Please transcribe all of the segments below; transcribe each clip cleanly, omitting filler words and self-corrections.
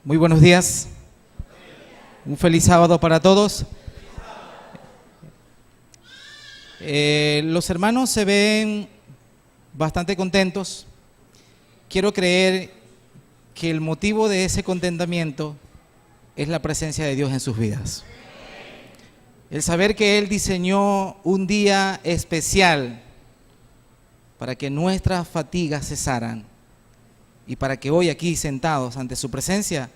Muy buenos días. Un feliz sábado para todos. Los hermanos se ven bastante contentos. Quiero creer que el motivo de ese contentamiento es la presencia de Dios en sus vidas. El saber que Él diseñó un día especial para que nuestras fatigas cesaran y para que hoy aquí sentados ante su presencia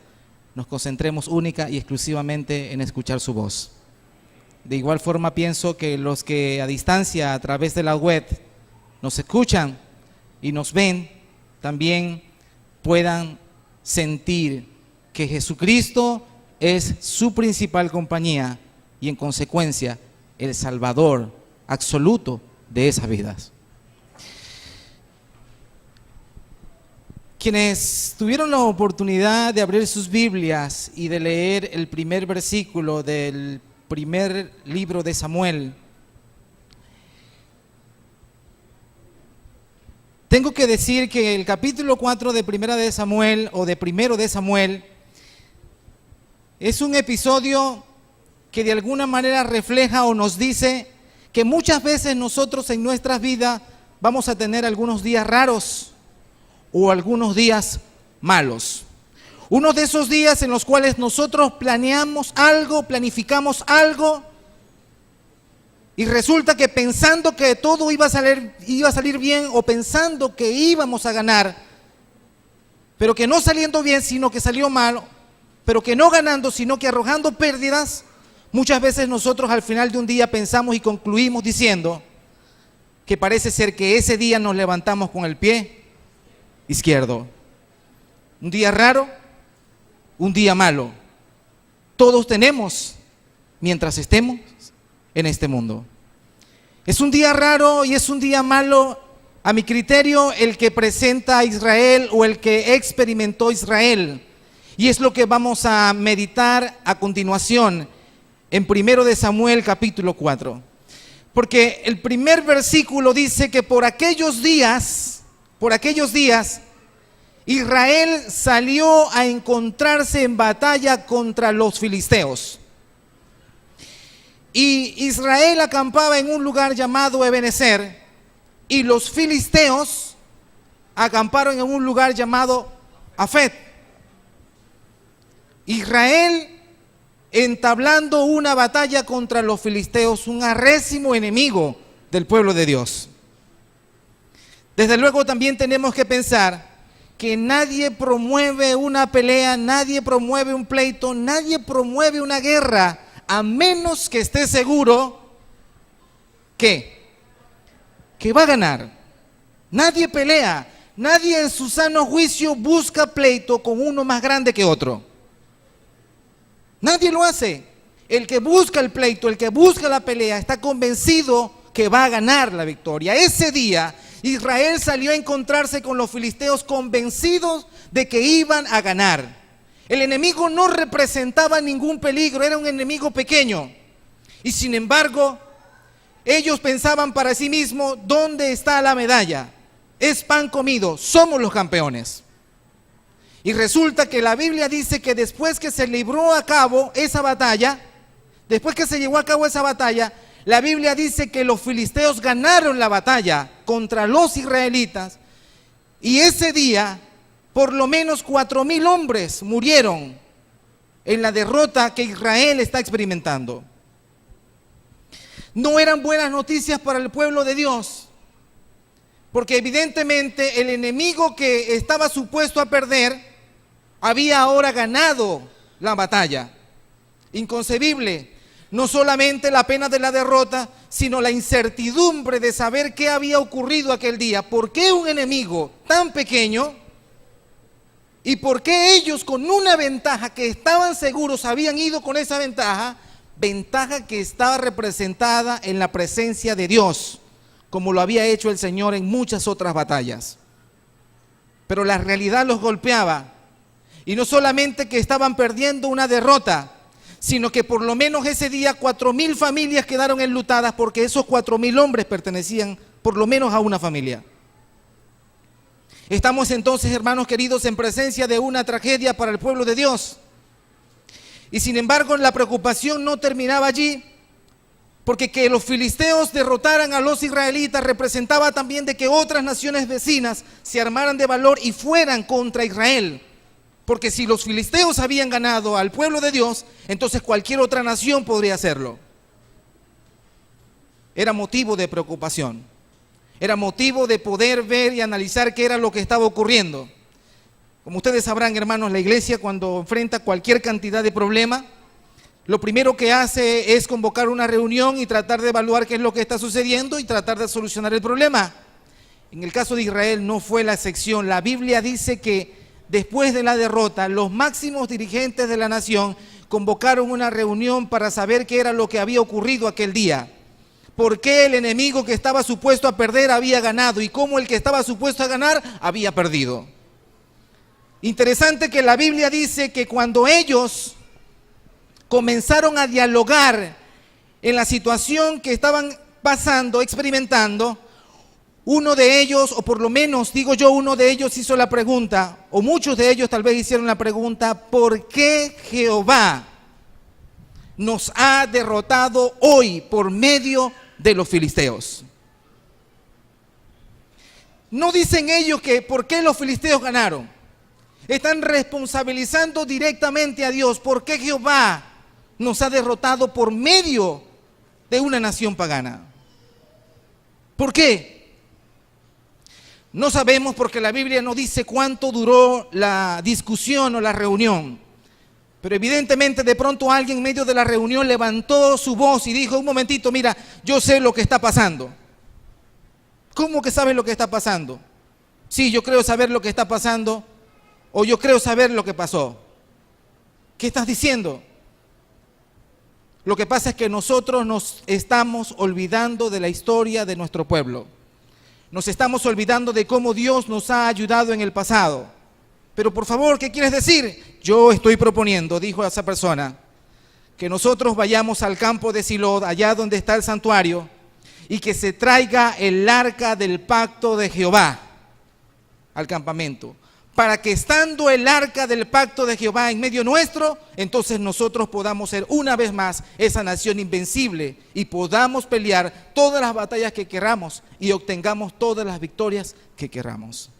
nos concentremos única y exclusivamente en escuchar su voz. De igual forma pienso que los que a distancia a través de la web nos escuchan y nos ven también puedan sentir que Jesucristo es su principal compañía y en consecuencia el Salvador absoluto de esas vidas. Quienes tuvieron la oportunidad de abrir sus Biblias y de leer el primer versículo del primer libro de Samuel, tengo que decir que el capítulo 4 de Primera de Samuel o de Primero de Samuel es un episodio que de alguna manera refleja o nos dice que muchas veces nosotros en nuestras vidas vamos a tener algunos días raros o algunos días malos. Uno de esos días en los cuales nosotros planeamos algo, planificamos algo y resulta que pensando que todo iba a salir bien o pensando que íbamos a ganar, pero que no saliendo bien, sino que salió mal, pero que no ganando, sino que arrojando pérdidas, muchas veces nosotros al final de un día pensamos y concluimos diciendo que parece ser que ese día nos levantamos con el pie izquierdo. Un día raro, un día malo. Todos tenemos mientras estemos en este mundo. Es un día raro y es un día malo, a mi criterio, el que presenta a Israel o el que experimentó Israel. Y es lo que vamos a meditar a continuación en 1 de Samuel capítulo 4. Porque el primer versículo dice que por aquellos días, Israel salió a encontrarse en batalla contra los filisteos. Y Israel acampaba en un lugar llamado Ebenezer, y los filisteos acamparon en un lugar llamado Afet. Israel entablando una batalla contra los filisteos, un arrésimo enemigo del pueblo de Dios. Desde luego también tenemos que pensar que nadie promueve una pelea, nadie promueve un pleito, nadie promueve una guerra, a menos que esté seguro que va a ganar. Nadie pelea, nadie en su sano juicio busca pleito con uno más grande que otro. Nadie lo hace. El que busca el pleito, el que busca la pelea, está convencido que va a ganar la victoria. Ese día Israel salió a encontrarse con los filisteos convencidos de que iban a ganar. El enemigo no representaba ningún peligro, era un enemigo pequeño. Y sin embargo, ellos pensaban para sí mismos, ¿dónde está la medalla? Es pan comido, somos los campeones. Y resulta que la Biblia dice que después que se llevó a cabo esa batalla, la Biblia dice que los filisteos ganaron la batalla contra los israelitas y ese día por lo menos 4,000 hombres murieron en la derrota que Israel está experimentando. No eran buenas noticias para el pueblo de Dios, porque evidentemente el enemigo que estaba supuesto a perder había ahora ganado la batalla. Inconcebible. No solamente la pena de la derrota, sino la incertidumbre de saber qué había ocurrido aquel día. ¿Por qué un enemigo tan pequeño? ¿Y por qué ellos con una ventaja que estaban seguros habían ido con esa ventaja que estaba representada en la presencia de Dios, como lo había hecho el Señor en muchas otras batallas? Pero la realidad los golpeaba. Y no solamente que estaban perdiendo una derrota, sino que por lo menos ese día 4,000 familias quedaron enlutadas porque esos 4,000 hombres pertenecían por lo menos a una familia. Estamos entonces, hermanos queridos, en presencia de una tragedia para el pueblo de Dios. Y sin embargo, la preocupación no terminaba allí, porque que los filisteos derrotaran a los israelitas representaba también de que otras naciones vecinas se armaran de valor y fueran contra Israel. Porque si los filisteos habían ganado al pueblo de Dios, entonces cualquier otra nación podría hacerlo. Era motivo de preocupación. Era motivo de poder ver y analizar qué era lo que estaba ocurriendo. Como ustedes sabrán, hermanos, la iglesia cuando enfrenta cualquier cantidad de problema, lo primero que hace es convocar una reunión y tratar de evaluar qué es lo que está sucediendo y tratar de solucionar el problema. En el caso de Israel no fue la excepción. La Biblia dice que después de la derrota, los máximos dirigentes de la nación convocaron una reunión para saber qué era lo que había ocurrido aquel día. Por qué el enemigo que estaba supuesto a perder había ganado y cómo el que estaba supuesto a ganar había perdido. Interesante que la Biblia dice que cuando ellos comenzaron a dialogar en la situación que estaban pasando, experimentando, uno de ellos, o por lo menos digo yo, uno de ellos hizo la pregunta, o muchos de ellos tal vez hicieron la pregunta: ¿por qué Jehová nos ha derrotado hoy por medio de los filisteos? No dicen ellos que por qué los filisteos ganaron. Están responsabilizando directamente a Dios. ¿Por qué Jehová nos ha derrotado por medio de una nación pagana? ¿Por qué? No sabemos, porque la Biblia no dice cuánto duró la discusión o la reunión. Pero evidentemente de pronto alguien en medio de la reunión levantó su voz y dijo: un momentito, mira, yo sé lo que está pasando. ¿Cómo que sabes lo que está pasando? Sí, yo creo saber lo que está pasando, o yo creo saber lo que pasó. ¿Qué estás diciendo? Lo que pasa es que nosotros nos estamos olvidando de la historia de nuestro pueblo. Nos estamos olvidando de cómo Dios nos ha ayudado en el pasado. Pero por favor, ¿qué quieres decir? Yo estoy proponiendo, dijo a esa persona, que nosotros vayamos al campo de Silot, allá donde está el santuario, y que se traiga el arca del pacto de Jehová al campamento, para que estando el arca del pacto de Jehová en medio nuestro, entonces nosotros podamos ser una vez más esa nación invencible y podamos pelear todas las batallas que queramos y obtengamos todas las victorias que queramos.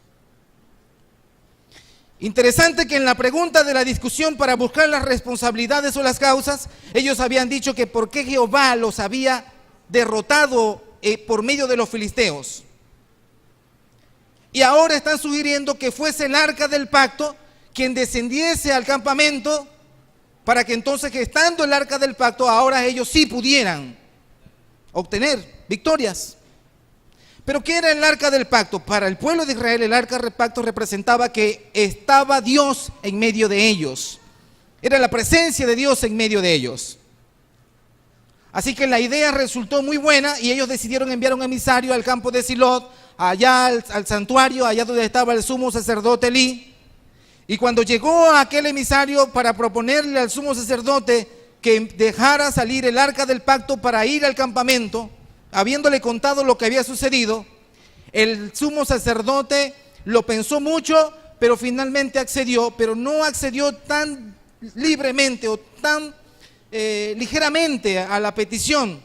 Interesante que en la pregunta de la discusión para buscar las responsabilidades o las causas, ellos habían dicho que por qué Jehová los había derrotado por medio de los filisteos. Y ahora están sugiriendo que fuese el arca del pacto quien descendiese al campamento, para que entonces, que estando el arca del pacto, ahora ellos sí pudieran obtener victorias. Pero ¿qué era el arca del pacto? Para el pueblo de Israel, el arca del pacto representaba que estaba Dios en medio de ellos. Era la presencia de Dios en medio de ellos. Así que la idea resultó muy buena y ellos decidieron enviar un emisario al campo de Silot, allá al santuario, allá donde estaba el sumo sacerdote Elí. Y cuando llegó aquel emisario para proponerle al sumo sacerdote que dejara salir el arca del pacto para ir al campamento, habiéndole contado lo que había sucedido, el sumo sacerdote lo pensó mucho, pero finalmente accedió, pero no accedió tan libremente o tan ligeramente a la petición,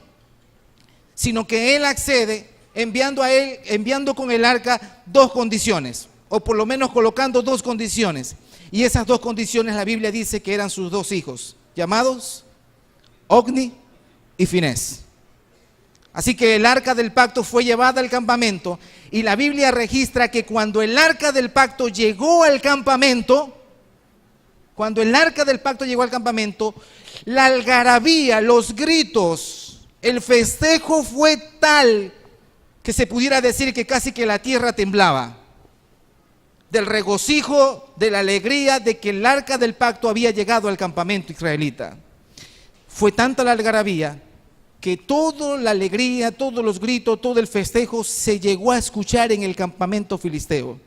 sino que él accede enviando con el arca dos condiciones, o por lo menos colocando dos condiciones. Y esas dos condiciones la Biblia dice que eran sus dos hijos, llamados Ogni y Finés. Así que el arca del pacto fue llevada al campamento, y la Biblia registra que cuando el arca del pacto llegó al campamento, la algarabía, los gritos, el festejo fue tal que se pudiera decir que casi que la tierra temblaba, del regocijo, de la alegría de que el arca del pacto había llegado al campamento israelita. Fue tanta la algarabía que toda la alegría, todos los gritos, todo el festejo se llegó a escuchar en el campamento filisteo.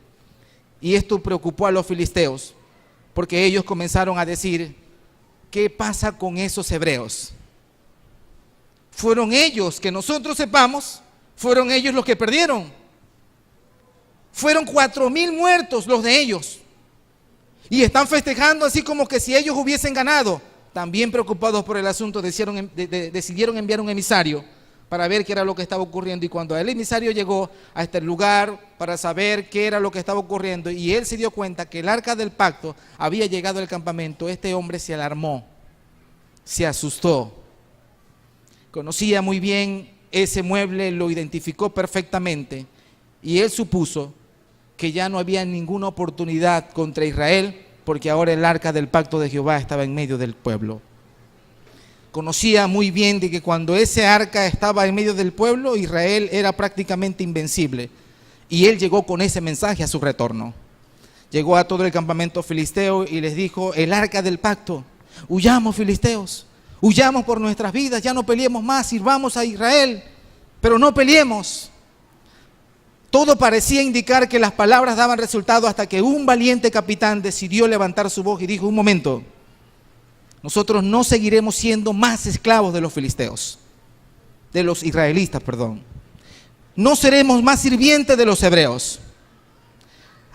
Y esto preocupó a los filisteos, porque ellos comenzaron a decir: ¿qué pasa con esos hebreos? Fueron ellos, que nosotros sepamos, fueron ellos los que perdieron. Fueron 4,000 muertos los de ellos. Y están festejando así como que si ellos hubiesen ganado. También preocupados por el asunto, decidieron enviar un emisario para ver qué era lo que estaba ocurriendo. Y cuando el emisario llegó a este lugar para saber qué era lo que estaba ocurriendo, y él se dio cuenta que el arca del pacto había llegado al campamento, este hombre se alarmó, se asustó. Conocía muy bien ese mueble, lo identificó perfectamente, y él supuso que ya no había ninguna oportunidad contra Israel, porque ahora el arca del pacto de Jehová estaba en medio del pueblo. Conocía muy bien de que cuando ese arca estaba en medio del pueblo, Israel era prácticamente invencible. Y él llegó con ese mensaje a su retorno. Llegó a todo el campamento filisteo y les dijo: el arca del pacto, huyamos, filisteos, huyamos por nuestras vidas, ya no peleemos más, sirvamos a Israel, pero no peleemos. Todo parecía indicar que las palabras daban resultado hasta que un valiente capitán decidió levantar su voz y dijo: un momento, nosotros no seguiremos siendo más esclavos de los filisteos, de los israelitas, perdón. No seremos más sirvientes de los hebreos.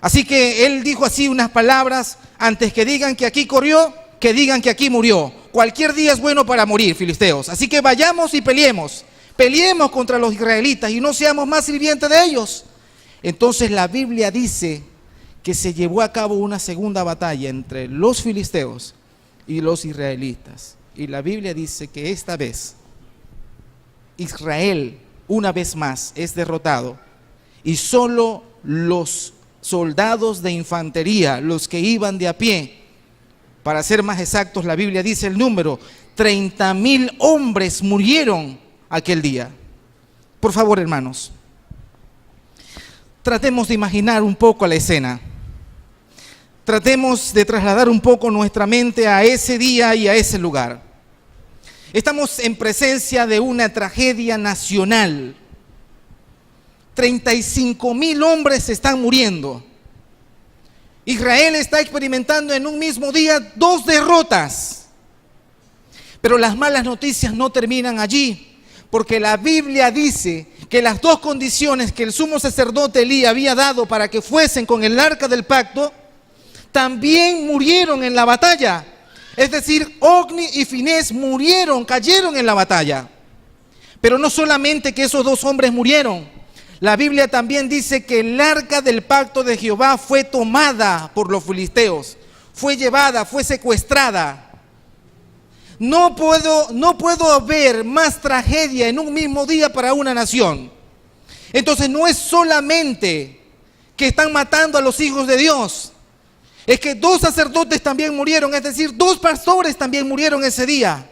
Así que él dijo así unas palabras: antes que digan que aquí corrió, que digan que aquí murió. Cualquier día es bueno para morir, filisteos. Así que vayamos y peleemos. Peleemos contra los israelitas y no seamos más sirvientes de ellos. Entonces la Biblia dice que se llevó a cabo una segunda batalla entre los filisteos y los israelitas. Y la Biblia dice que esta vez Israel una vez más es derrotado y solo los soldados de infantería, los que iban de a pie, para ser más exactos, la Biblia dice el número, 30,000 hombres murieron aquel día. Por favor, hermanos, tratemos de imaginar un poco la escena. Tratemos de trasladar un poco nuestra mente a ese día y a ese lugar. Estamos en presencia de una tragedia nacional. 35,000 hombres están muriendo. Israel está experimentando en un mismo día 2 derrotas. Pero las malas noticias no terminan allí, porque la Biblia dice que las 2 condiciones que el sumo sacerdote Elí había dado para que fuesen con el arca del pacto, también murieron en la batalla. Es decir, Ogni y Finés murieron, cayeron en la batalla. Pero no solamente que esos 2 hombres murieron, la Biblia también dice que el arca del pacto de Jehová fue tomada por los filisteos, fue llevada, fue secuestrada. No puedo ver más tragedia en un mismo día para una nación. Entonces no es solamente que están matando a los hijos de Dios, es que 2 sacerdotes también murieron, es decir, 2 pastores también murieron ese día.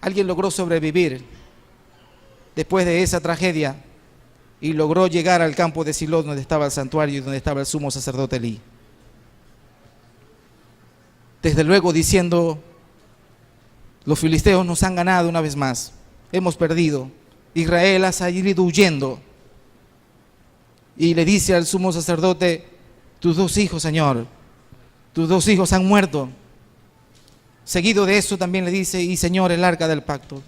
Alguien logró sobrevivir después de esa tragedia y logró llegar al campo de Silo, donde estaba el santuario y donde estaba el sumo sacerdote Elí. Desde luego diciendo: los filisteos nos han ganado una vez más, hemos perdido, Israel ha salido huyendo. Y le dice al sumo sacerdote: tus 2 hijos, Señor, tus 2 hijos han muerto. Seguido de eso también le dice: y Señor, el arca del pacto.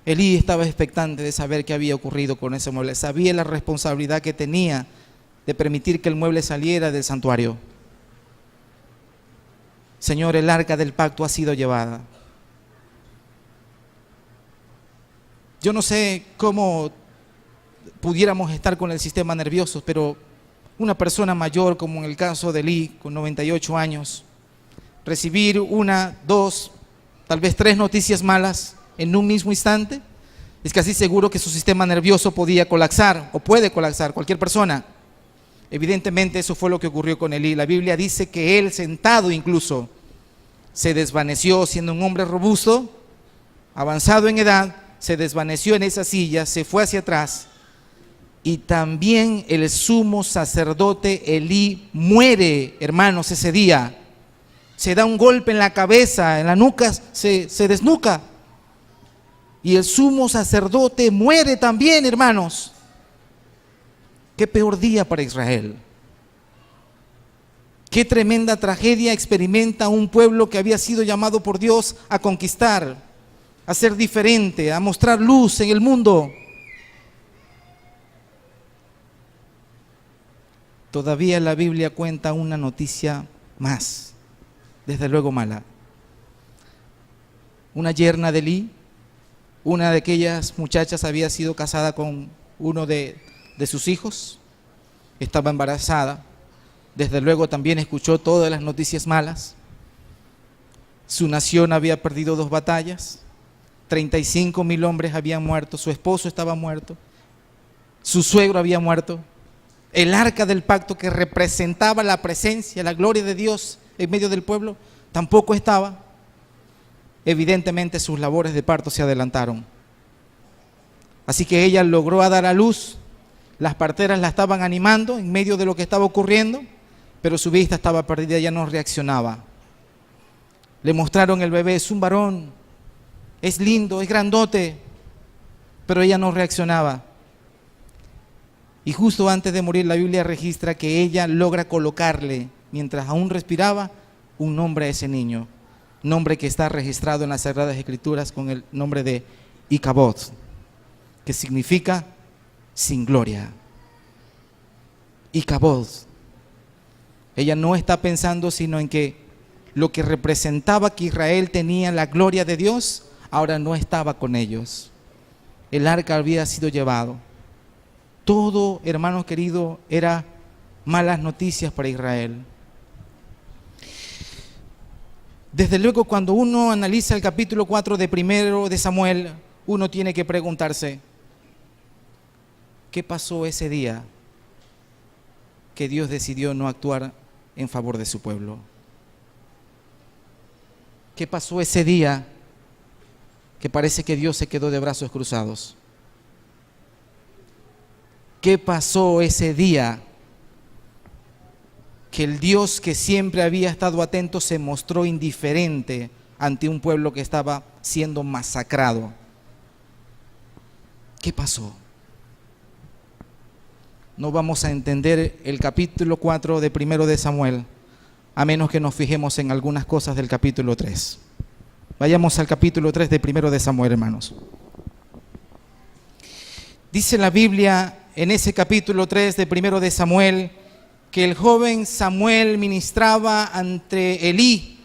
Elí estaba expectante de saber qué había ocurrido con ese mueble. Sabía la responsabilidad que tenía de permitir que el mueble saliera del santuario. Señor, el arca del pacto ha sido llevada. Yo no sé cómo pudiéramos estar con el sistema nervioso, pero una persona mayor, como en el caso de Elí, con 98 años, recibir 1, 2, tal vez 3 noticias malas en un mismo instante, es casi seguro que su sistema nervioso podía colapsar o puede colapsar cualquier persona. Evidentemente eso fue lo que ocurrió con Elí. La Biblia dice que él, sentado incluso, se desvaneció, siendo un hombre robusto, avanzado en edad, se desvaneció en esa silla, se fue hacia atrás. Y también el sumo sacerdote Elí muere, hermanos, ese día. Se da un golpe en la cabeza, en la nuca, se desnuca. Y el sumo sacerdote muere también, hermanos. Qué peor día para Israel. Qué tremenda tragedia experimenta un pueblo que había sido llamado por Dios a conquistar. a ser diferente, a mostrar luz en el mundo. Todavía la Biblia cuenta una noticia más, desde luego mala. Una yerna de Elí, una de aquellas muchachas, había sido casada con uno de sus hijos, estaba embarazada, desde luego también escuchó todas las noticias malas. Su nación había perdido 2 batallas, 35,000 hombres habían muerto, su esposo estaba muerto, su suegro había muerto, el arca del pacto que representaba la presencia, la gloria de Dios en medio del pueblo, tampoco estaba. Evidentemente sus labores de parto se adelantaron. Así que ella logró dar a luz, las parteras la estaban animando en medio de lo que estaba ocurriendo, pero su vista estaba perdida, ella no reaccionaba. Le mostraron el bebé, es un varón, es lindo, es grandote, pero ella no reaccionaba. Y justo antes de morir la Biblia registra que ella logra colocarle, mientras aún respiraba, un nombre a ese niño, nombre que está registrado en las Sagradas Escrituras con el nombre de Icabod, que significa sin gloria. Icabod. Ella no está pensando sino en que lo que representaba que Israel tenía la gloria de Dios, ahora no estaba con ellos. El arca había sido llevado. Todo, hermano querido, era malas noticias para Israel. Desde luego, cuando uno analiza el capítulo 4 de primero de Samuel, uno tiene que preguntarse, ¿qué pasó ese día que Dios decidió no actuar en favor de su pueblo? ¿Qué pasó ese día que parece que Dios se quedó de brazos cruzados? ¿Qué pasó ese día que el Dios que siempre había estado atento se mostró indiferente ante un pueblo que estaba siendo masacrado? ¿Qué pasó? No vamos a entender el capítulo 4 de primero de Samuel, a menos que nos fijemos en algunas cosas del capítulo 3. Vayamos al capítulo 3 de primero de Samuel, hermanos. Dice la Biblia en ese capítulo 3 de primero de Samuel que el joven Samuel ministraba ante Elí.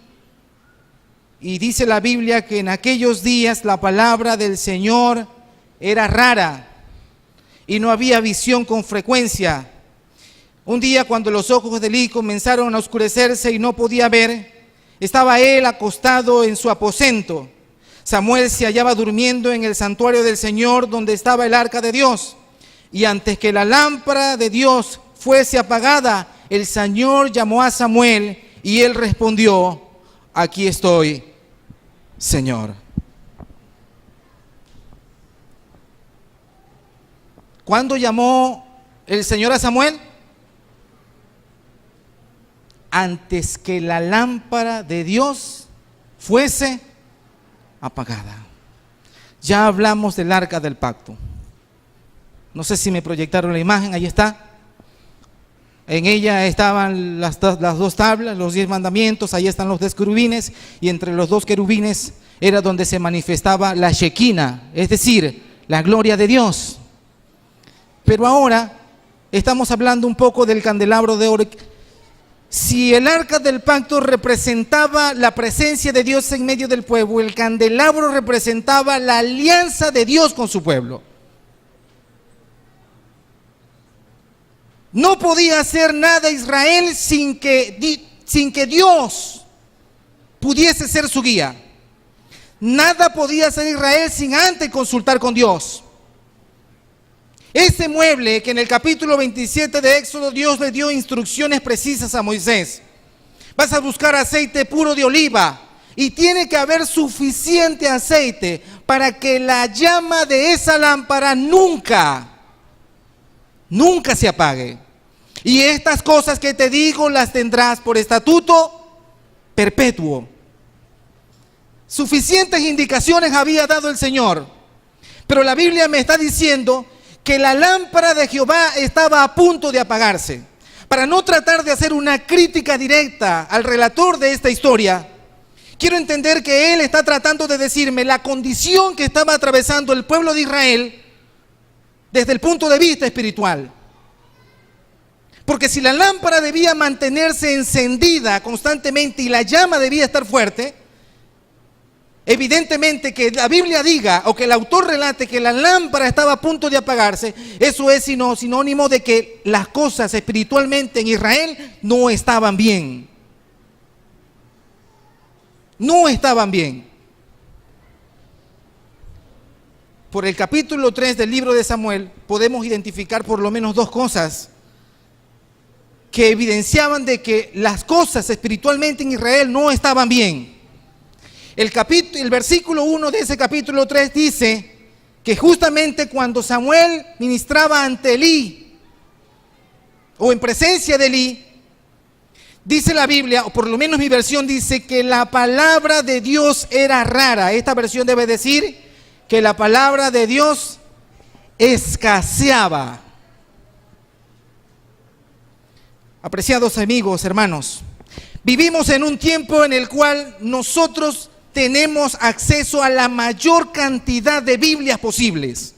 Y dice la Biblia que en aquellos días la palabra del Señor era rara y no había visión con frecuencia. Un día, cuando los ojos de Elí comenzaron a oscurecerse y no podía ver, estaba él acostado en su aposento. Samuel se hallaba durmiendo en el santuario del Señor, donde estaba el arca de Dios. Y antes que la lámpara de Dios fuese apagada, el Señor llamó a Samuel y él respondió: aquí estoy, Señor. ¿Cuándo llamó el Señor a Samuel? Antes que la lámpara de Dios fuese apagada. Ya hablamos del arca del pacto. No sé si me proyectaron la imagen, ahí está. En ella estaban las 2 tablas, los 10 mandamientos, ahí están los 10 querubines, y entre los 2 querubines era donde se manifestaba la Shekinah, es decir, la gloria de Dios. Pero ahora estamos hablando un poco del candelabro de oro. Si el arca del pacto representaba la presencia de Dios en medio del pueblo, el candelabro representaba la alianza de Dios con su pueblo. No podía hacer nada Israel sin que Dios pudiese ser su guía. Nada podía hacer Israel sin antes consultar con Dios. Ese mueble que en el capítulo 27 de Éxodo Dios le dio instrucciones precisas a Moisés. Vas a buscar aceite puro de oliva y tiene que haber suficiente aceite para que la llama de esa lámpara nunca se apague. Y estas cosas que te digo las tendrás por estatuto perpetuo. Suficientes indicaciones había dado el Señor, pero la Biblia me está diciendo que la lámpara de Jehová estaba a punto de apagarse. Para no tratar de hacer una crítica directa al relator de esta historia, Quiero entender que Él está tratando de decirme la condición que estaba atravesando el pueblo de Israel desde el punto de vista espiritual. Porque si la lámpara debía mantenerse encendida constantemente y la llama debía estar fuerte, evidentemente que la Biblia diga o que el autor relate que la lámpara estaba a punto de apagarse, eso es sinónimo de que las cosas espiritualmente en Israel no estaban bien. No estaban bien. Por el capítulo 3 del libro de Samuel podemos identificar por lo menos dos cosas que evidenciaban de que las cosas espiritualmente en Israel no estaban bien. El versículo 1 de ese capítulo 3 dice que justamente cuando Samuel ministraba ante Elí, o en presencia de Elí, dice la Biblia, o por lo menos mi versión dice que la palabra de Dios era rara. Esta versión debe decir que la palabra de Dios escaseaba. Apreciados amigos, hermanos, vivimos en un tiempo en el cual nosotros tenemos acceso a la mayor cantidad de Biblias posibles.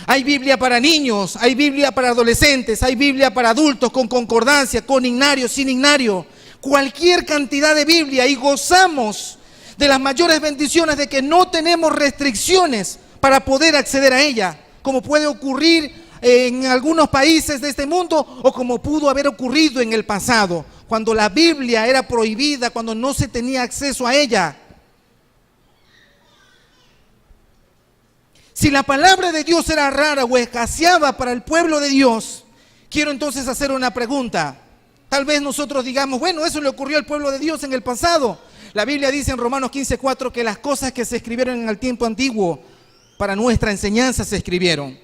Hay Biblia para niños, hay Biblia para adolescentes, hay Biblia para adultos, con concordancia, con ignario, sin ignario. Cualquier cantidad de Biblia, y gozamos de las mayores bendiciones de que no tenemos restricciones para poder acceder a ella, como puede ocurrir en algunos países de este mundo o como pudo haber ocurrido en el pasado, cuando la Biblia era prohibida, cuando no se tenía acceso a ella. Si la palabra de Dios era rara o escaseaba para el pueblo de Dios, quiero entonces hacer una pregunta. Tal vez nosotros digamos, bueno, eso le ocurrió al pueblo de Dios en el pasado. La Biblia dice en Romanos 15:4 que las cosas que se escribieron en el tiempo antiguo para nuestra enseñanza se escribieron.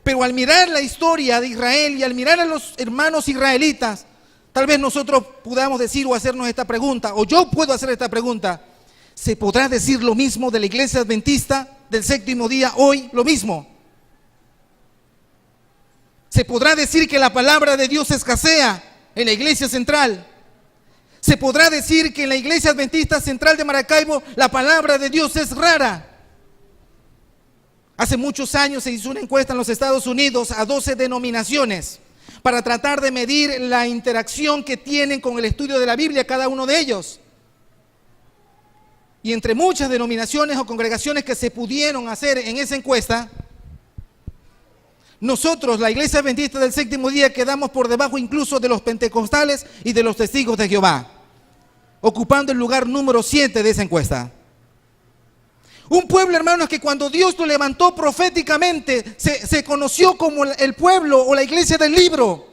Pero al mirar la historia de Israel y al mirar a los hermanos israelitas, tal vez nosotros podamos decir o hacernos esta pregunta, o yo puedo hacer esta pregunta: ¿se podrá decir lo mismo de la iglesia adventista del séptimo día hoy? Lo mismo. ¿Se podrá decir que la palabra de Dios escasea en la iglesia central? ¿Se podrá decir que en la iglesia adventista central de Maracaibo la palabra de Dios es rara? Hace muchos años se hizo una encuesta en los Estados Unidos a 12 denominaciones para tratar de medir la interacción que tienen con el estudio de la Biblia cada uno de ellos. Y entre muchas denominaciones o congregaciones que se pudieron hacer en esa encuesta, nosotros, la Iglesia Adventista del Séptimo Día, quedamos por debajo incluso de los pentecostales y de los testigos de Jehová, ocupando el lugar número 7 de esa encuesta. Un pueblo, hermanos, que cuando Dios lo levantó proféticamente, se conoció como el pueblo o la iglesia del libro,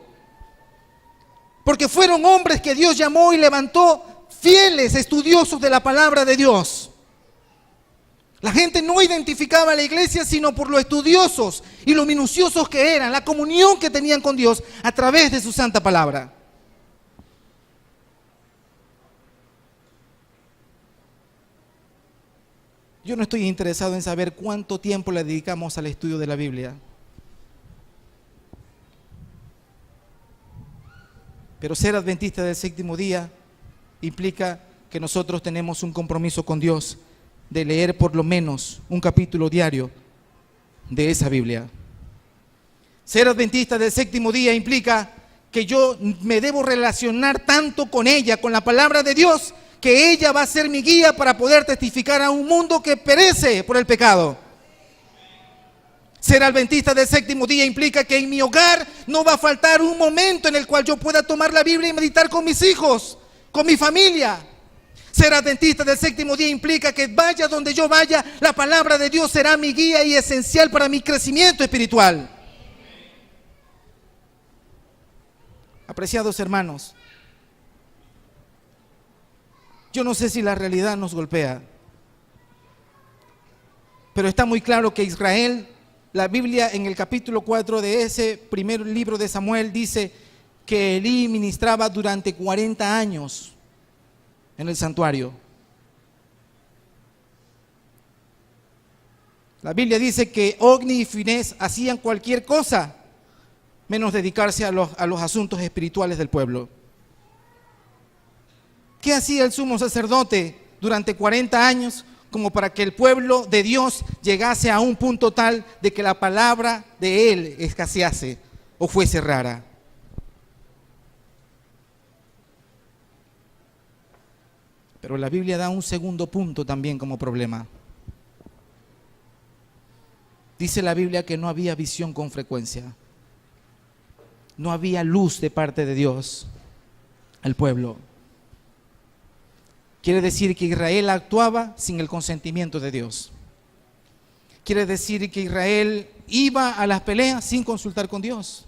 porque fueron hombres que Dios llamó y levantó fieles estudiosos de la palabra de Dios. La gente no identificaba a la iglesia sino por lo estudiosos y lo minuciosos que eran, la comunión que tenían con Dios a través de su santa palabra. Yo no estoy interesado en saber cuánto tiempo le dedicamos al estudio de la Biblia. Pero ser adventista del séptimo día implica que nosotros tenemos un compromiso con Dios de leer por lo menos un capítulo diario de esa Biblia. Ser adventista del séptimo día implica que yo me debo relacionar tanto con ella, con la palabra de Dios, que ella va a ser mi guía para poder testificar a un mundo que perece por el pecado. Ser adventista del séptimo día implica que en mi hogar no va a faltar un momento en el cual yo pueda tomar la Biblia y meditar con mis hijos, con mi familia. Ser adventista del séptimo día implica que vaya donde yo vaya, la palabra de Dios será mi guía y esencial para mi crecimiento espiritual. Apreciados hermanos, yo no sé si la realidad nos golpea, pero está muy claro que Israel, la Biblia en el capítulo 4 de ese primer libro de Samuel dice que Elí ministraba durante 40 años en el santuario. La Biblia dice que Ogni y Finés hacían cualquier cosa menos dedicarse a los asuntos espirituales del pueblo. ¿Qué hacía el sumo sacerdote durante 40 años como para que el pueblo de Dios llegase a un punto tal de que la palabra de Él escasease o fuese rara. Pero la Biblia da un segundo punto también como problema. Dice la Biblia que no había visión con frecuencia. No había luz de parte de Dios al pueblo. Quiere decir que Israel actuaba sin el consentimiento de Dios. Quiere decir que Israel iba a las peleas sin consultar con Dios.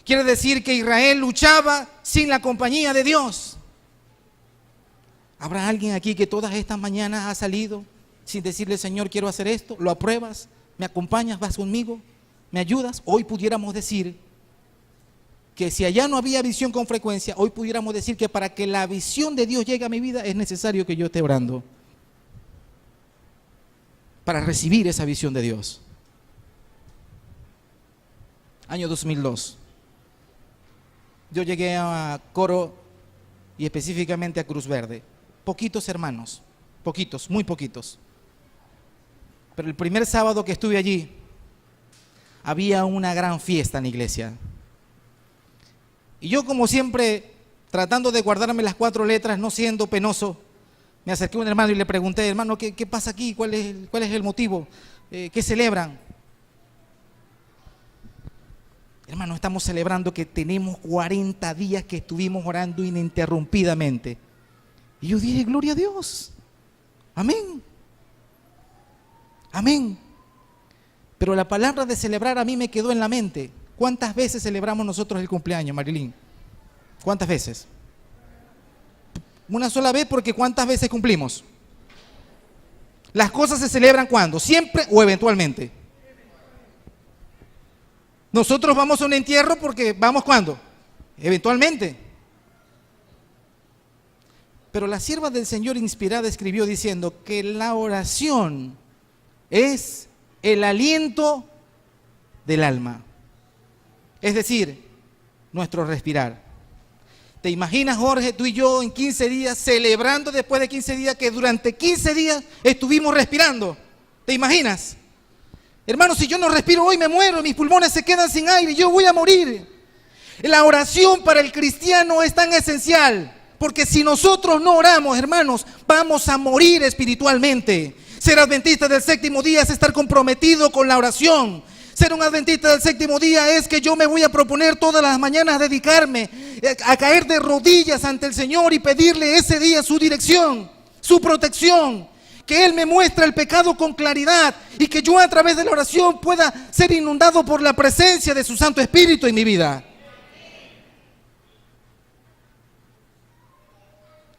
Quiere decir que Israel luchaba sin la compañía de Dios. ¿Habrá alguien aquí que todas estas mañanas ha salido sin decirle, Señor, quiero hacer esto? ¿Lo apruebas? ¿Me acompañas? ¿Vas conmigo? ¿Me ayudas? Hoy pudiéramos decir que si allá no había visión con frecuencia, hoy pudiéramos decir que para que la visión de Dios llegue a mi vida es necesario que yo esté orando para recibir esa visión de Dios. Año 2002. Yo llegué a Coro y específicamente a Cruz Verde. Poquitos hermanos, poquitos, muy poquitos. Pero el primer sábado que estuve allí, había una gran fiesta en la iglesia. Y yo, como siempre, tratando de guardarme las 4 letras, no siendo penoso, me acerqué a un hermano y le pregunté, hermano, ¿qué pasa aquí? ¿Cuál es el motivo? ¿Qué celebran? Hermano, estamos celebrando que tenemos 40 días que estuvimos orando ininterrumpidamente. Y yo dije, gloria a Dios. Amén. Amén. Pero la palabra de celebrar a mí me quedó en la mente. ¿Cuántas veces celebramos nosotros el cumpleaños, Marilyn? ¿Cuántas veces? Una sola vez, porque ¿cuántas veces cumplimos? Las cosas se celebran ¿cuándo? ¿Siempre o eventualmente? Nosotros vamos a un entierro porque vamos ¿cuándo? Eventualmente. Pero la sierva del Señor inspirada escribió diciendo que la oración es el aliento del alma. Es decir, nuestro respirar. ¿Te imaginas, Jorge, tú y yo en 15 días, celebrando después de 15 días que durante 15 días estuvimos respirando? ¿Te imaginas? Hermano, si yo no respiro hoy me muero, mis pulmones se quedan sin aire, yo voy a morir. La oración para el cristiano es tan esencial, porque si nosotros no oramos, hermanos, vamos a morir espiritualmente. Ser adventista del séptimo día es estar comprometido con la oración. Ser un adventista del séptimo día es que yo me voy a proponer todas las mañanas dedicarme a caer de rodillas ante el Señor y pedirle ese día su dirección, su protección, que Él me muestre el pecado con claridad y que yo a través de la oración pueda ser inundado por la presencia de su Santo Espíritu en mi vida.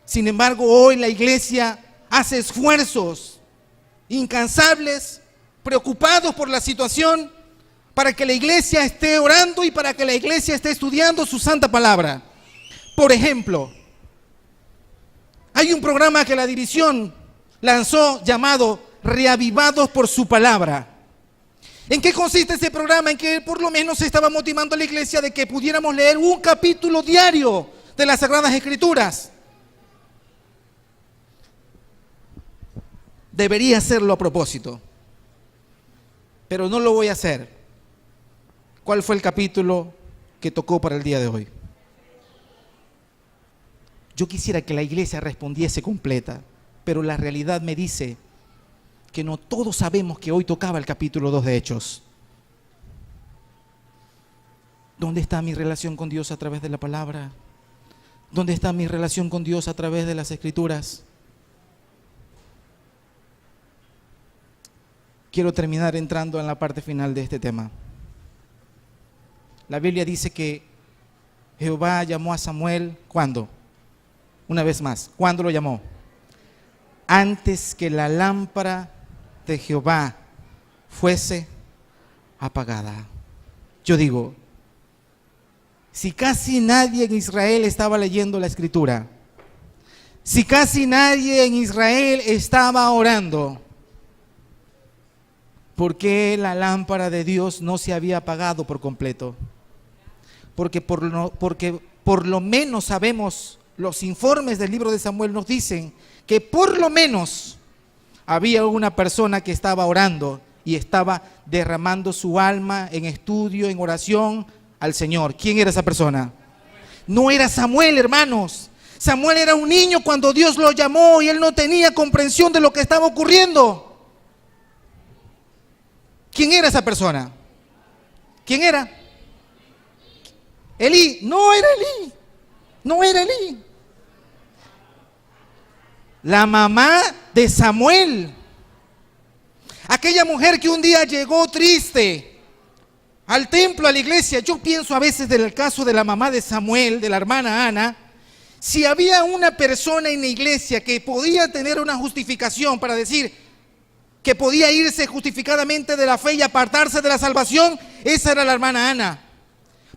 Sin embargo, hoy la iglesia hace esfuerzos incansables, preocupados por la situación, para que la iglesia esté orando y para que la iglesia esté estudiando su santa palabra. Por ejemplo, hay un programa que la división lanzó llamado Reavivados por su palabra. ¿En qué consiste ese programa? En que por lo menos se estaba motivando a la iglesia de que pudiéramos leer un capítulo diario de las Sagradas Escrituras. Debería hacerlo a propósito, pero no lo voy a hacer. ¿Cuál fue el capítulo que tocó para el día de hoy? Yo quisiera que la iglesia respondiese completa, pero la realidad me dice que no todos sabemos que hoy tocaba el capítulo 2 de Hechos. ¿Dónde está mi relación con Dios a través de la palabra? ¿Dónde está mi relación con Dios a través de las Escrituras? Quiero terminar entrando en la parte final de este tema. La Biblia dice que Jehová llamó a Samuel, ¿cuándo? Una vez más, ¿cuándo lo llamó? Antes que la lámpara de Jehová fuese apagada. Yo digo, si casi nadie en Israel estaba leyendo la Escritura, si casi nadie en Israel estaba orando, ¿por qué la lámpara de Dios no se había apagado por completo? Porque por lo menos sabemos, los informes del libro de Samuel nos dicen que por lo menos había una persona que estaba orando y estaba derramando su alma en estudio, en oración al Señor. ¿Quién era esa persona? No era Samuel, hermanos. Samuel era un niño cuando Dios lo llamó y él no tenía comprensión de lo que estaba ocurriendo. ¿Quién era esa persona? ¿Quién era? Elí. No era Elí. No era Elí. La mamá de Samuel. Aquella mujer que un día llegó triste al templo, a la iglesia. Yo pienso a veces del caso de la mamá de Samuel, de la hermana Ana. Si había una persona en la iglesia que podía tener una justificación para decir que podía irse justificadamente de la fe y apartarse de la salvación, esa era la hermana Ana.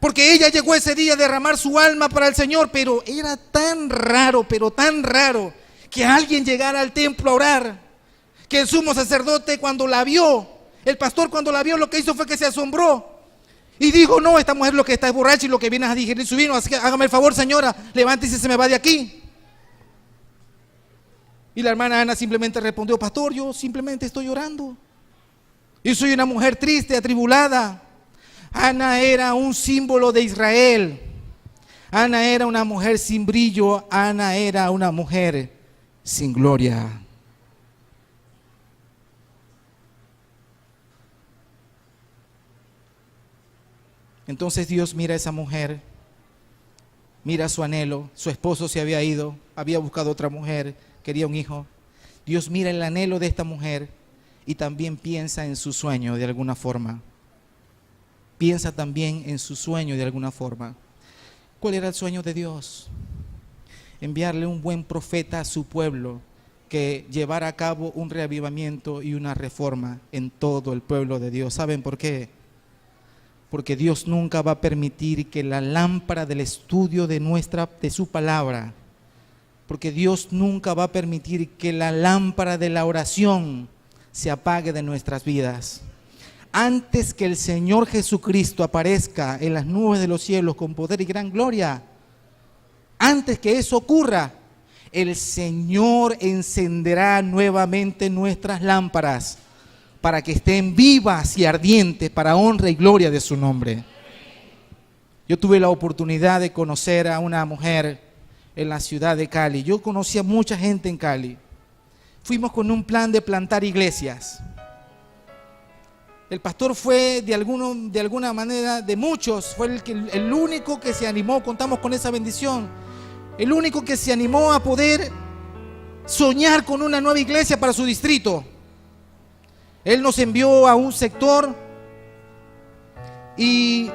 Porque ella llegó ese día a derramar su alma para el Señor, pero era tan raro, pero tan raro, que alguien llegara al templo a orar, que el sumo sacerdote cuando la vio, el pastor cuando la vio, lo que hizo fue que se asombró. Y dijo, no, esta mujer lo que está es borracha y lo que viene es a digerir su vino, así que hágame el favor, señora, levántese y se me va de aquí. Y la hermana Ana simplemente respondió, pastor, yo simplemente estoy orando. Yo soy una mujer triste, atribulada. Ana era un símbolo de Israel. Ana era una mujer sin brillo. Ana era una mujer sin gloria. Entonces Dios mira a esa mujer, mira su anhelo. Su esposo se había ido, había buscado otra mujer, quería un hijo. Dios mira el anhelo de esta mujer y también piensa en su sueño de alguna forma. Piensa también en su sueño de alguna forma. ¿Cuál era el sueño de Dios? Enviarle un buen profeta a su pueblo que llevara a cabo un reavivamiento y una reforma en todo el pueblo de Dios. ¿Saben por qué? Porque Dios nunca va a permitir que la lámpara del estudio de su palabra, porque Dios nunca va a permitir que la lámpara de la oración se apague de nuestras vidas. Antes que el Señor Jesucristo aparezca en las nubes de los cielos con poder y gran gloria, antes que eso ocurra, el Señor encenderá nuevamente nuestras lámparas para que estén vivas y ardientes para honra y gloria de su nombre. Yo tuve la oportunidad de conocer a una mujer en la ciudad de Cali. Yo conocí a mucha gente en Cali. Fuimos con un plan de plantar iglesias. El pastor fue de alguna manera, de muchos, fue el único que se animó, contamos con esa bendición, el único que se animó a poder soñar con una nueva iglesia para su distrito. Él nos envió a un sector y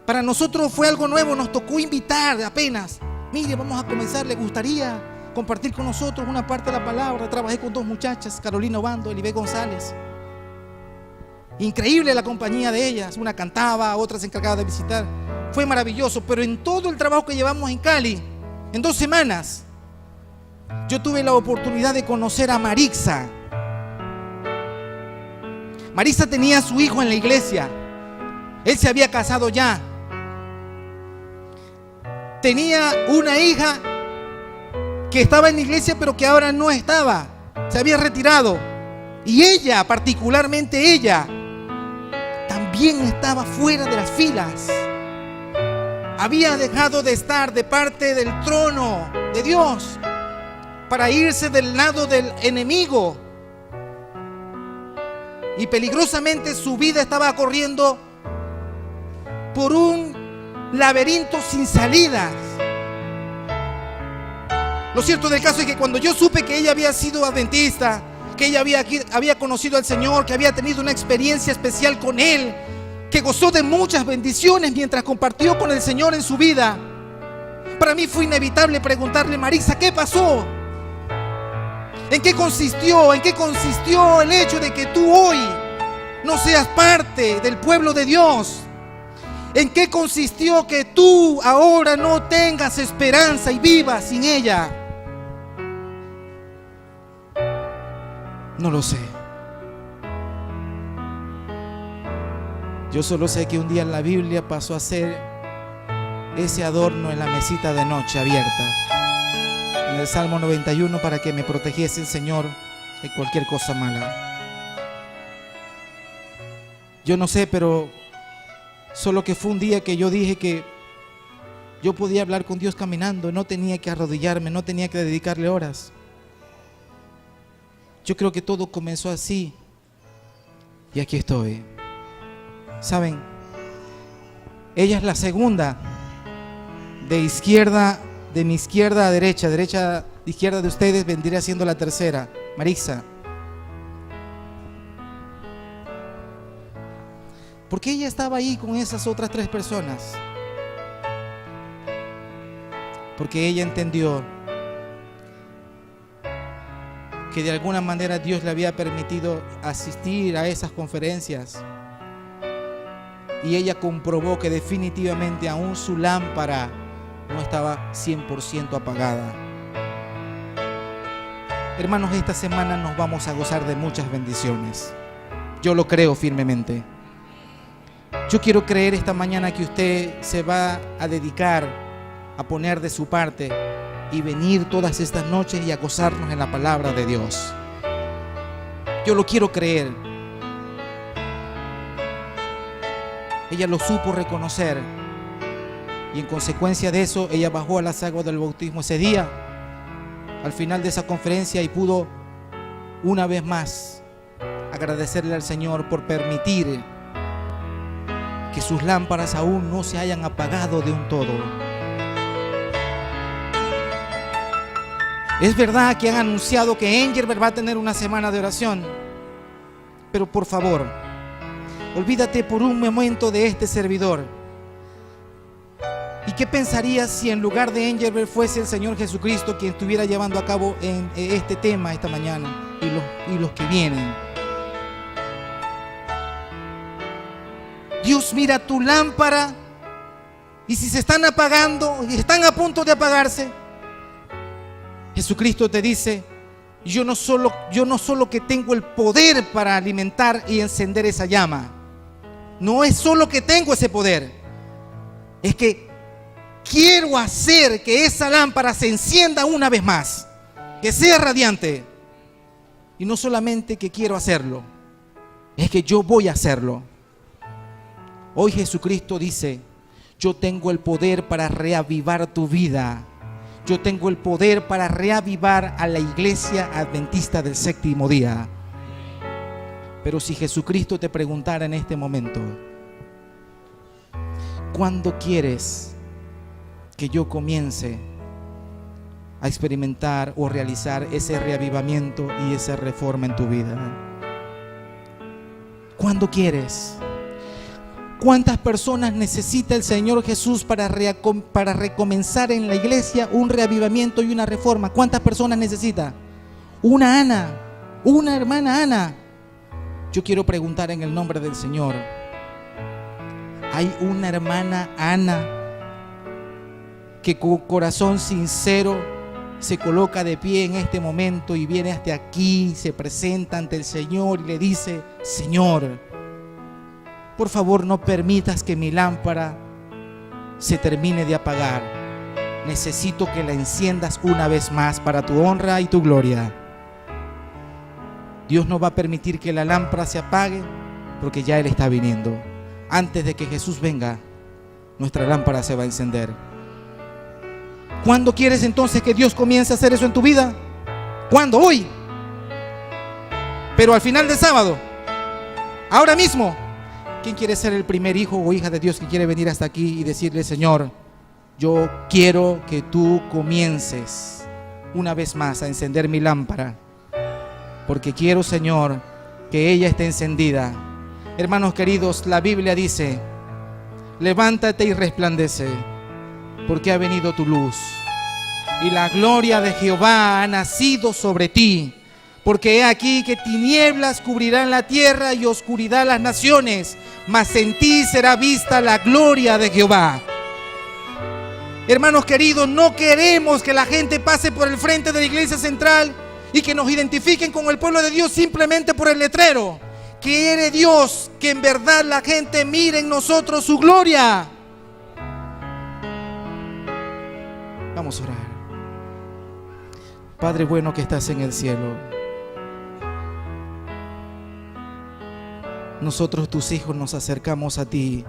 para nosotros fue algo nuevo, nos tocó invitar apenas. Mire, vamos a comenzar, ¿le gustaría compartir con nosotros una parte de la palabra? Trabajé con dos muchachas, Carolina Obando, Elibé González. Increíble la compañía de ellas, una cantaba, otra se encargaba de visitar. Fue maravilloso, pero en todo el trabajo que llevamos en Cali, en 2 semanas, yo tuve la oportunidad de conocer a Marixa. Marixa tenía a su hijo en la iglesia. Él se había casado ya. Tenía una hija que estaba en la iglesia, pero que ahora no estaba. Se había retirado. Y ella, particularmente ella, también estaba fuera de las filas. Había dejado de estar de parte del trono de Dios para irse del lado del enemigo. Y peligrosamente su vida estaba corriendo por un laberinto sin salidas. Lo cierto del caso es que cuando yo supe que ella había sido adventista, que ella había conocido al Señor, que había tenido una experiencia especial con Él, que gozó de muchas bendiciones mientras compartió con el Señor en su vida, para mí fue inevitable preguntarle: Marixa, ¿qué pasó? ¿En qué consistió el hecho de que tú hoy no seas parte del pueblo de Dios? ¿En qué consistió que tú ahora no tengas esperanza y vivas sin ella? No lo sé. Yo solo sé que un día en la Biblia pasó a ser ese adorno en la mesita de noche abierta. en el Salmo 91 para que me protegiese el Señor de cualquier cosa mala. Yo no sé, pero solo que fue un día que yo dije que yo podía hablar con Dios caminando, no tenía que arrodillarme, no tenía que dedicarle horas. Yo creo que todo comenzó así y aquí estoy. ¿Saben? Ella es la segunda, de mi izquierda a derecha, derecha a izquierda de ustedes vendría siendo la tercera, Marisa. ¿Por qué ella estaba ahí con esas otras 3 personas? Porque ella entendió que de alguna manera Dios le había permitido asistir a esas conferencias. Y ella comprobó que definitivamente aún su lámpara no estaba 100% apagada. Hermanos, esta semana nos vamos a gozar de muchas bendiciones. Yo lo creo firmemente. Yo quiero creer esta mañana que usted se va a dedicar a poner de su parte y venir todas estas noches y a gozarnos en la palabra de Dios. Yo lo quiero creer. Ella lo supo reconocer y en consecuencia de eso ella bajó a las aguas del bautismo ese día al final de esa conferencia y pudo una vez más agradecerle al Señor por permitir que sus lámparas aún no se hayan apagado de un todo. Es verdad que han anunciado que Engelbert va a tener una semana de oración, pero por favor, olvídate por un momento de este servidor. ¿Y qué pensarías si en lugar de Engelbert fuese el Señor Jesucristo quien estuviera llevando a cabo este tema esta mañana y los que vienen? Dios mira tu lámpara y si se están apagando y están a punto de apagarse, Jesucristo te dice: yo no solo que tengo el poder para alimentar y encender esa llama, no es solo que tengo ese poder, es que quiero hacer que esa lámpara se encienda una vez más, que sea radiante. Y no solamente que quiero hacerlo, es que yo voy a hacerlo. Hoy Jesucristo dice: yo tengo el poder para reavivar tu vida. Yo tengo el poder para reavivar a la iglesia adventista del séptimo día. Pero si Jesucristo te preguntara en este momento: ¿cuándo quieres que yo comience a experimentar o realizar ese reavivamiento y esa reforma en tu vida? ¿Cuándo quieres? ¿Cuántas personas necesita el Señor Jesús para recomenzar en la iglesia un reavivamiento y una reforma? ¿Cuántas personas necesita? Una Ana, una hermana Ana. Yo quiero preguntar en el nombre del Señor: ¿hay una hermana Ana que con corazón sincero se coloca de pie en este momento y viene hasta aquí, se presenta ante el Señor y le dice: Señor, por favor, no permitas que mi lámpara se termine de apagar. Necesito que la enciendas una vez más para tu honra y tu gloria. Dios no va a permitir que la lámpara se apague porque ya Él está viniendo. Antes de que Jesús venga, nuestra lámpara se va a encender. ¿Cuándo quieres entonces que Dios comience a hacer eso en tu vida? ¿Cuándo? Hoy. Pero al final del sábado. Ahora mismo. ¿Quién quiere ser el primer hijo o hija de Dios que quiere venir hasta aquí y decirle: Señor, yo quiero que tú comiences una vez más a encender mi lámpara, porque quiero, Señor, que ella esté encendida? Hermanos queridos, la Biblia dice: levántate y resplandece, porque ha venido tu luz y la gloria de Jehová ha nacido sobre ti. Porque he aquí que tinieblas cubrirán la tierra y oscuridad las naciones, mas en ti será vista la gloria de Jehová. Hermanos queridos, no queremos que la gente pase por el frente de la iglesia central y que nos identifiquen con el pueblo de Dios simplemente por el letrero. Quiere Dios que en verdad la gente mire en nosotros su gloria. Vamos a orar. Padre bueno que estás en el cielo, nosotros tus hijos nos acercamos a ti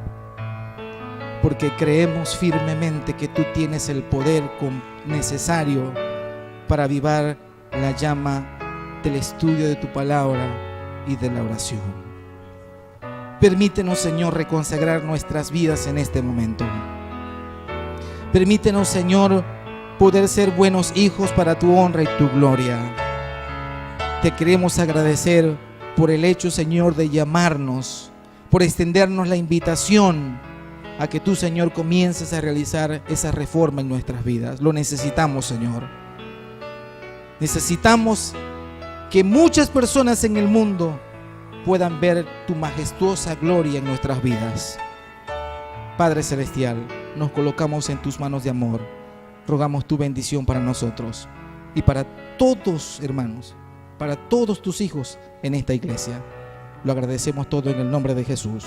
porque creemos firmemente que tú tienes el poder necesario para avivar la llama del estudio de tu palabra y de la oración. Permítenos, Señor, reconsagrar nuestras vidas en este momento. Permítenos, Señor, poder ser buenos hijos para tu honra y tu gloria. Te queremos agradecer por el hecho, Señor, de llamarnos, por extendernos la invitación a que tú, Señor, comiences a realizar esa reforma en nuestras vidas. Lo necesitamos, Señor. Necesitamos que muchas personas en el mundo puedan ver tu majestuosa gloria en nuestras vidas. Padre Celestial, nos colocamos en tus manos de amor. Rogamos tu bendición para nosotros y para todos, hermanos, para todos tus hijos en esta iglesia. Lo agradecemos todo en el nombre de Jesús.